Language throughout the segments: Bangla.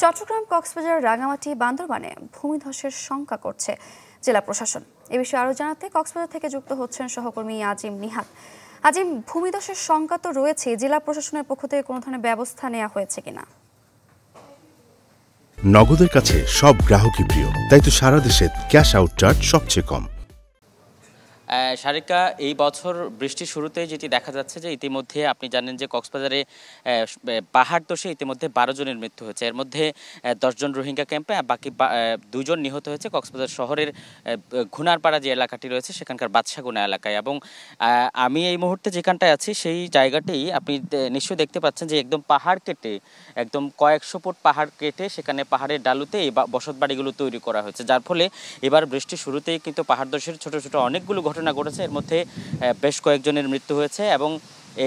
চট্টগ্রাম, কক্সবাজার, রাঙামাটি, বান্দরবানে ভূমিধসের শঙ্কা করছে জেলা প্রশাসন। এ বিষয়ে আরও জানাতে কক্সবাজার থেকে যুক্ত হচ্ছেন সহকর্মী আজিম নিহাত। আজিম, ভূমিধসের শঙ্কা তো রয়েছে, জেলা প্রশাসনের পক্ষ থেকে কোনো ধরনের ব্যবস্থা নেওয়া হয়েছে কিনা? নগদের কাছে সব গ্রাহকই প্রিয়, তাই তো সারা দেশে ক্যাশ আউট চার্জ সবচেয়ে কম। সারিকা, এই বছর বৃষ্টির শুরুতে যেটি দেখা যাচ্ছে যে ইতিমধ্যে আপনি জানেন যে কক্সবাজারে পাহাড় ধসে ইতিমধ্যে 12 জনের মৃত্যু হয়েছে। এর মধ্যে 10 জন রোহিঙ্গা ক্যাম্পে, বাকি 2 জন নিহত হয়েছে কক্সবাজার শহরের ঘুনারপাড়া যে এলাকাটি রয়েছে সেখানকার বাদশাগুনা এলাকায়। এবং আমি এই মুহূর্তে যেখানটায় আছি সেই জায়গাটি আপনি নিশ্চয়ই দেখতে পাচ্ছেন যে একদম পাহাড় কেটে, একদম কয়েকশো ফুট পাহাড় কেটে সেখানে পাহাড়ের ডালুতে এই বসত বাড়িগুলো তৈরি করা হয়েছে, যার ফলে এবার বৃষ্টির শুরুতেই কিন্তু পাহাড় ধসের ছোট ছোট অনেকগুলো ঘটনা ঘটেছে। এর মধ্যে বেশ কয়েকজনের মৃত্যু হয়েছে এবং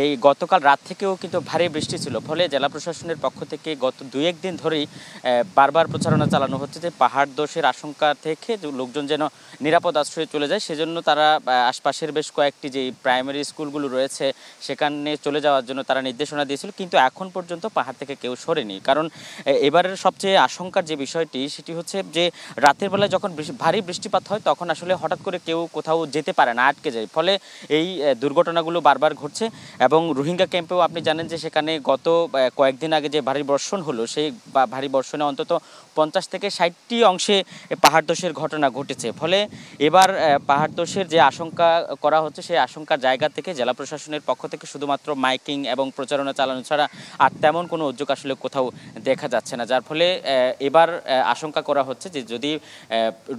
এই গতকাল রাত থেকেও কিন্তু ভারী বৃষ্টি ছিল, ফলে জেলা প্রশাসনের পক্ষ থেকে গত 2-1 দিন ধরেই বারবার প্রচারণা চালানো হচ্ছে যে পাহাড় ধসের আশঙ্কা থেকে লোকজন যেন নিরাপদ আশ্রয়ে চলে যায়। সেজন্য তারা আশপাশের বেশ কয়েকটি যে প্রাইমারি স্কুলগুলো রয়েছে সেখানে চলে যাওয়ার জন্য তারা নির্দেশনা দিয়েছিল, কিন্তু এখন পর্যন্ত পাহাড় থেকে কেউ সরেনি। কারণ এবারের সবচেয়ে আশঙ্কার যে বিষয়টি সেটি হচ্ছে যে রাতের বেলায় যখন ভারী বৃষ্টিপাত হয় তখন আসলে হঠাৎ করে কেউ কোথাও যেতে পারে না, আটকে যায়, ফলে এই দুর্ঘটনাগুলো বারবার ঘটছে। এবং রোহিঙ্গা ক্যাম্পেও আপনি জানেন যে সেখানে গত কয়েকদিন আগে যে ভারী বর্ষণ হলো, সেই ভারী বর্ষণে অন্তত 50 থেকে 60টি অংশে পাহাড় ধসের ঘটনা ঘটেছে। ফলে এবার পাহাড় ধসের যে আশঙ্কা করা হচ্ছে সেই আশঙ্কার জায়গা থেকে জেলা প্রশাসনের পক্ষ থেকে শুধুমাত্র মাইকিং এবং প্রচারণা চালানো ছাড়া আর তেমন কোনো উদ্যোগ আসলে কোথাও দেখা যাচ্ছে না, যার ফলে এবার আশঙ্কা করা হচ্ছে যে যদি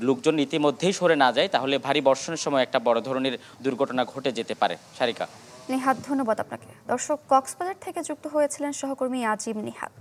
লোকজন ইতিমধ্যেই সরে না যায় তাহলে ভারী বর্ষণের সময় একটা বড় ধরনের দুর্ঘটনা ঘটে যেতে পারে। সারিকা। নিহাত, ধন্যবাদ আপনাকে। দর্শক, কক্সবাজার থেকে যুক্ত হয়েছিলেন সহকর্মী আজিম নিহাত।